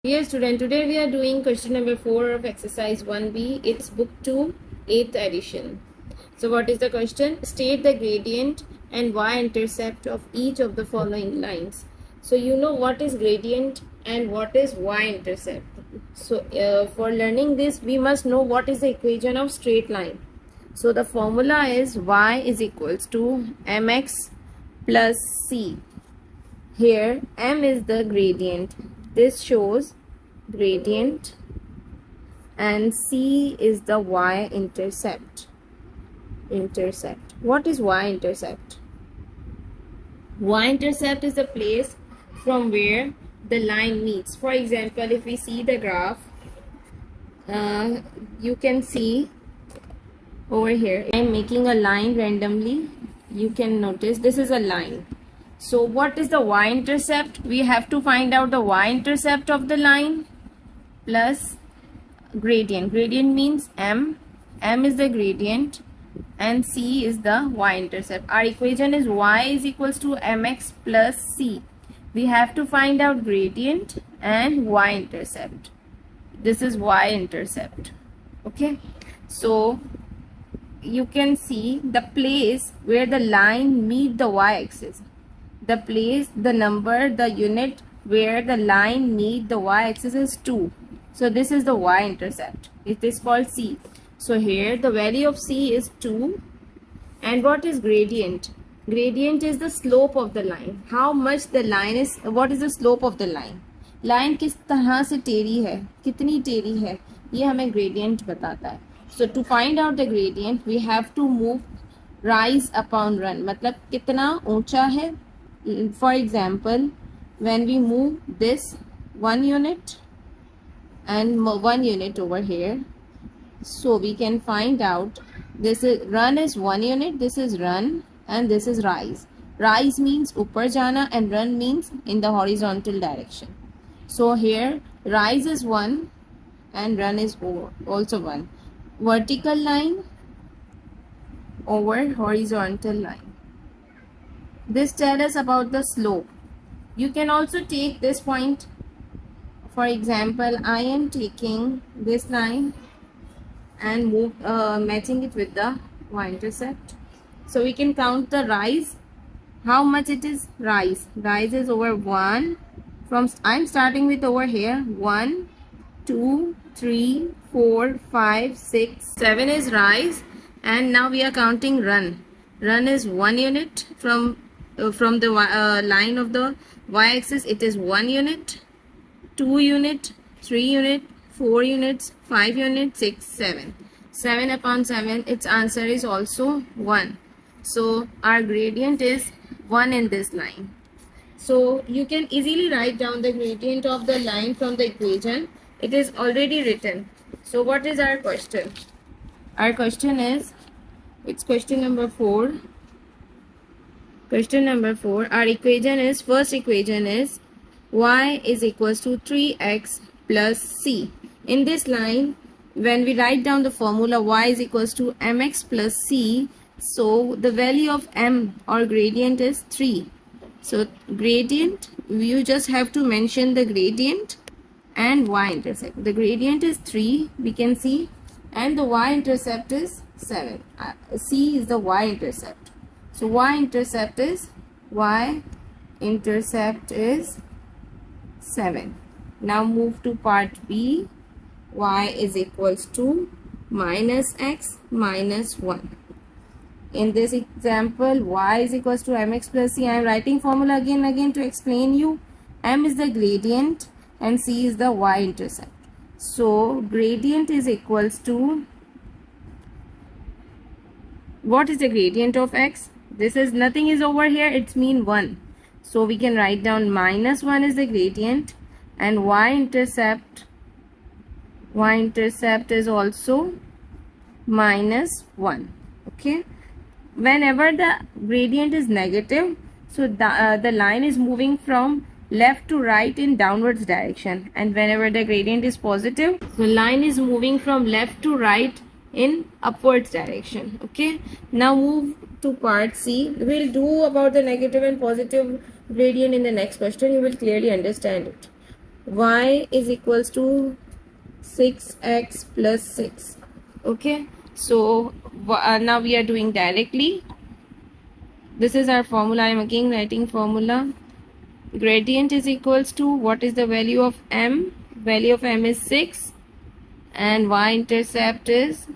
Dear student, today we are doing question number 4 of exercise 1B. It's book 2, 8th edition. So what is the question? State the gradient and y-intercept of each of the following lines. So you know what is gradient and what is y-intercept. So for learning this, we must know what is the equation of straight line. So the formula is y is equals to mx plus c. Here m is the gradient. This shows gradient and c is the y-intercept. What is y-intercept? Y-intercept is the place from where the line meets. For example, if we see the graph, you can see over here I'm making a line randomly. You can notice this is a line. So what is the y-intercept? We have to find out the y-intercept of the line plus gradient. Gradient means m is the gradient and c is the y-intercept. Our equation is y is equals to mx plus c. We have to find out gradient and y-intercept. This is y-intercept. Okay, so you can see the place where the line meet the y-axis. The place, the number, the unit where the line meet the y-axis is 2. So this is the y-intercept. It is called c. So here the value of c is 2. And what is gradient? Gradient is the slope of the line. How much the line is, what is the slope of the line? Line किस तरह से टेढ़ी है, कितनी टेढ़ी है, ये हमें gradient बताता है. So to find out the gradient, we have to move rise upon run. मतलब कितना ऊंचा है. For example, when we move this 1 unit and 1 unit over here, so we can find out this is run is 1 unit, this is run and this is rise. Rise means upar jana and run means in the horizontal direction. So here rise is 1 and run is also 1. Vertical line over horizontal line. This tells us about the slope. You can also take this point. For example, I am taking this line and matching it with the y-intercept. So we can count the rise. How much it is? Rise is over 1. I'm starting with over here 1, 2, 3, 4, 5, 6, 7 is rise, and now we are counting run. Run is 1 unit from the line of the y-axis. It is 1 unit, 2 unit, 3 unit, 4 units, 5 units, 6, 7. 7 upon 7, its answer is also 1. So our gradient is 1 in this line. So you can easily write down the gradient of the line from the equation. It is already written. So what is our question? Our question is, it's question number 4. Question number 4, our equation is, first equation is y is equals to 3x plus c. In this line, when we write down the formula y is equals to mx plus c, so the value of m or gradient is 3. So gradient, you just have to mention the gradient and y-intercept. The gradient is 3, we can see, and the y-intercept is 7. C is the y-intercept. So y-intercept is 7. Now move to part B. Y is equals to minus x minus 1. In this example, y is equals to mx plus c. I am writing formula again and again to explain you. M is the gradient and c is the y-intercept. So gradient is equals to, what is the gradient of x? This is, nothing is over here, it's mean 1. So we can write down minus 1 is the gradient, and y-intercept is also minus 1. Okay, whenever the gradient is negative, so the line is moving from left to right in downwards direction, and whenever the gradient is positive, the line is moving from left to right in upwards direction. Okay, now move to part C. We'll do about the negative and positive gradient in the next question. You will clearly understand it. y is equals to 6x plus 6. Okay, so now we are doing directly. This is our formula. I am again writing formula. Gradient is equals to, what is the value of m? Value of m is 6 and y-intercept is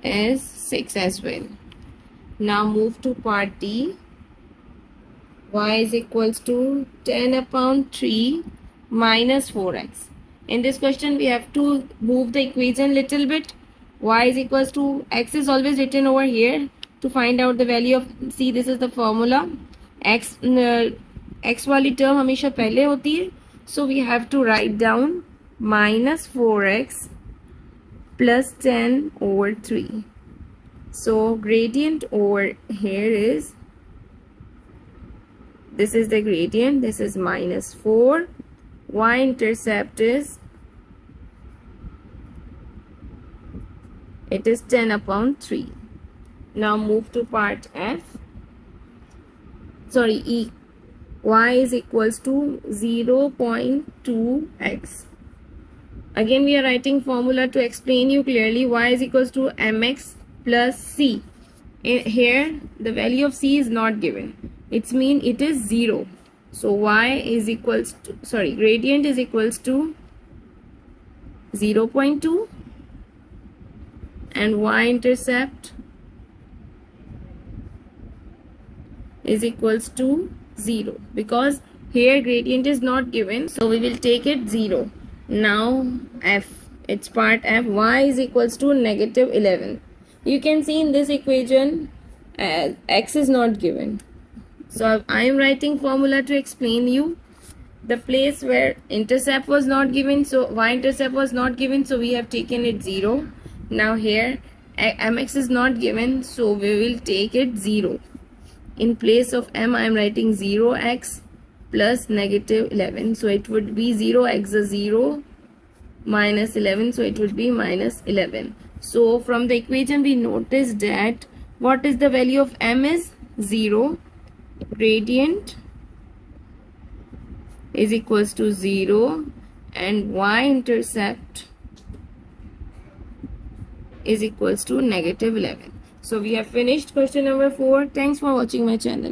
6 as well. Now move to part D. Y is equals to 10 upon 3 minus 4x. In this question we have to move the equation little bit. Y is equals to, x is always written over here to find out the value of, see this is the formula, x वाली term हमेशा पहले होती है, so we have to write down minus 4x plus 10 over 3. So gradient over here is, this is the gradient, this is minus 4, y-intercept is, it is 10 upon 3. Now move to part F. Sorry, E. Y is equals to 0.2x. Again we are writing formula to explain you clearly. Y is equals to mx plus c. Here the value of c is not given. It's mean it is 0. So y is equals to, sorry, gradient is equals to 0.2 and y-intercept is equals to 0, because here gradient is not given, so we will take it 0. Now F, it's part F. Y is equals to negative 11. You can see in this equation x is not given, so I am writing formula to explain you the place where intercept was not given, so y-intercept was not given, so we have taken it 0. Now here mx is not given, so we will take it 0. In place of m I am writing 0x plus negative 11, so it would be 0x is 0 minus 11, so it would be minus 11. So from the equation we noticed that what is the value of m is 0, gradient is equals to 0 and y-intercept is equals to negative 11. So we have finished question number 4. Thanks for watching my channel.